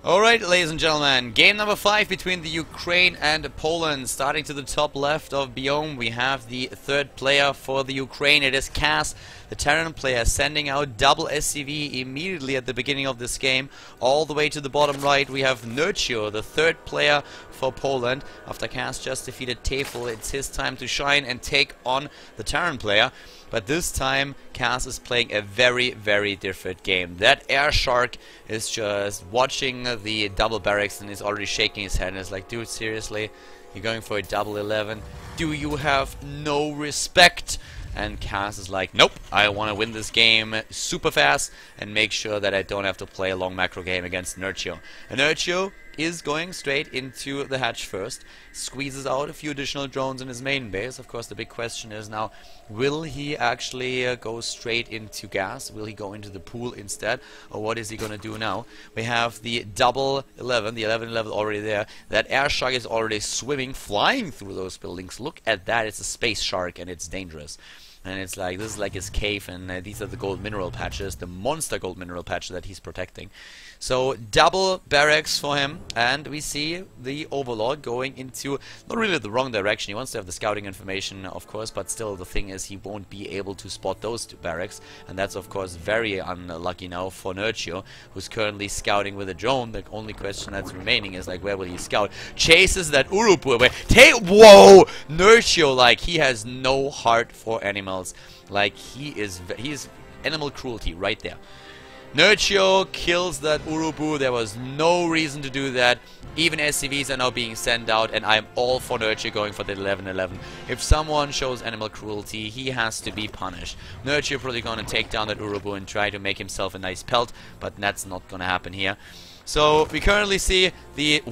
Alright, ladies and gentlemen, game number 5 between the Ukraine and Poland. Starting to the top left of Biome, we have the third player for the Ukraine. It is Kaz, the Terran player, sending out double SCV immediately at the beginning of this game. All the way to the bottom right, we have Nurcio, the third player for Poland. After Kaz just defeated Tefel, it's his time to shine and take on the Terran player. But this time, Kaz is playing a very, very different game. That Air Shark is just watching the double barracks and is already shaking his head and is like, dude, seriously? You're going for a double 11? Do you have no respect? And Kaz is like, nope, I want to win this game super fast and make sure that I don't have to play a long macro game against Nurcio. And Nurcio is going straight into the hatch first, squeezes out a few additional drones in his main base. Of course, the big question is now, will he actually go straight into gas? Will he go into the pool instead? Or what is he going to do now? We have the double 11, the 11-11 already there. That air shark is already swimming, flying through those buildings. Look at that, it's a space shark and it's dangerous. And it's like, this is like his cave, and these are the gold mineral patches, the monster gold mineral patch that he's protecting. So double barracks for him, and we see the Overlord going into not really the wrong direction. He wants to have the scouting information, of course, but still the thing is he won't be able to spot those two barracks, and that's of course very unlucky now for Nurcio, who's currently scouting with a drone. The only question that's remaining is like, where will he scout? Chases that Urupu away. Whoa! Nurcio, like, he has no heart for animals. Like, he's animal cruelty right there. Nurcio kills that Urubu. There was no reason to do that. Even SCVs are now being sent out, and I'm all for Nurcio going for the 11-11. If someone shows animal cruelty, he has to be punished. Nurcio probably gonna take down that Urubu and try to make himself a nice pelt, but that's not gonna happen here. So we currently see the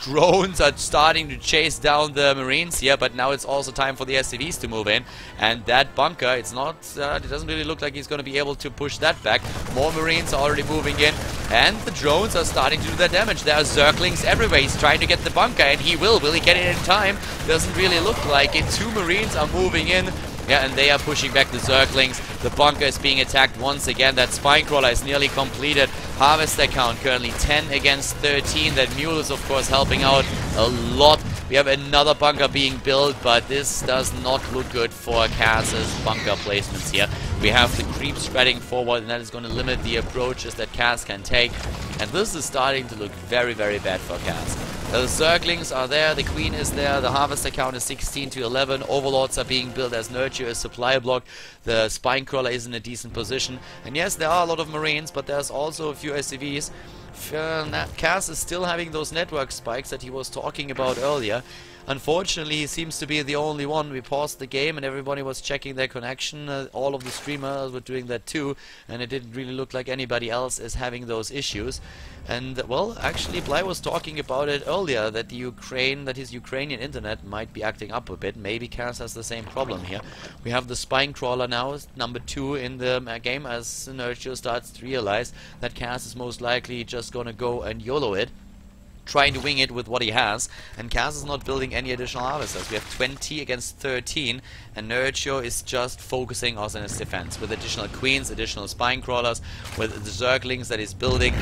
drones are starting to chase down the Marines here, but now it's also time for the SCVs to move in. And that bunker, it doesn't really look like he's going to be able to push that back. More Marines are already moving in, and the drones are starting to do their damage. There are Zerglings everywhere. He's trying to get the bunker, and he will. Will he get it in time? Doesn't really look like it. 2 Marines are moving in. Yeah, and they are pushing back the Zerglings. The bunker is being attacked once again. That spine crawler is nearly completed. Harvester count currently 10 against 13. That mule is, of course, helping out a lot. We have another bunker being built, but this does not look good for Kaz's bunker placements here. We have the creep spreading forward, and that is going to limit the approaches that Kaz can take. And this is starting to look very, very bad for Kaz. The Zerglings are there, the Queen is there, the Harvester count is 16 to 11, Overlords are being built as Nurcio is supply block, the Spine Crawler is in a decent position, and yes, there are a lot of Marines, but there's also a few SCVs. Kaz is still having those network spikes that he was talking about earlier. Unfortunately, he seems to be the only one. We paused the game and everybody was checking their connection. All of the streamers were doing that too, and it didn't really look like anybody else is having those issues. And, well, actually, Bly was talking about it earlier, that his Ukrainian internet might be acting up a bit. Maybe Kaz has the same problem here. We have the Spine Crawler now, number 2 in the game, as Nurcio starts to realize that Kaz is most likely just gonna go and YOLO it, trying to wing it with what he has, and Kaz is not building any additional harvesters. We have 20 against 13, and Nurcio is just focusing on his defense with additional queens, additional spine crawlers, with the Zerglings that he's building.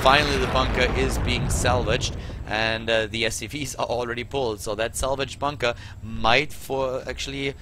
Finally, the bunker is being salvaged, and the SCVs are already pulled, so that salvaged bunker might actually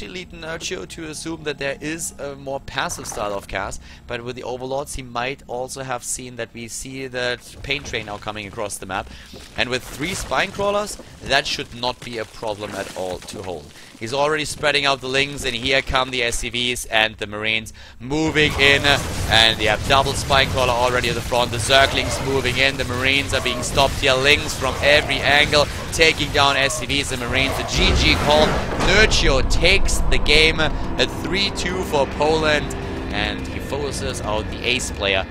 lead Nurcio to assume that there is a more passive style of Kaz, but with the Overlords he might also have seen that we see that paint train now coming across the map, and with 3 spine crawlers that should not be a problem at all to hold. He's already spreading out the lings, and here come the SCVs and the Marines moving in, and they have double spine crawler already at the front. The Zerglings moving in, the Marines are being stopped here. Lings from every angle, taking down SCVs and Marines. The GG call. Nurcio takes the game at 3-2 for Poland, and he forces out the ace player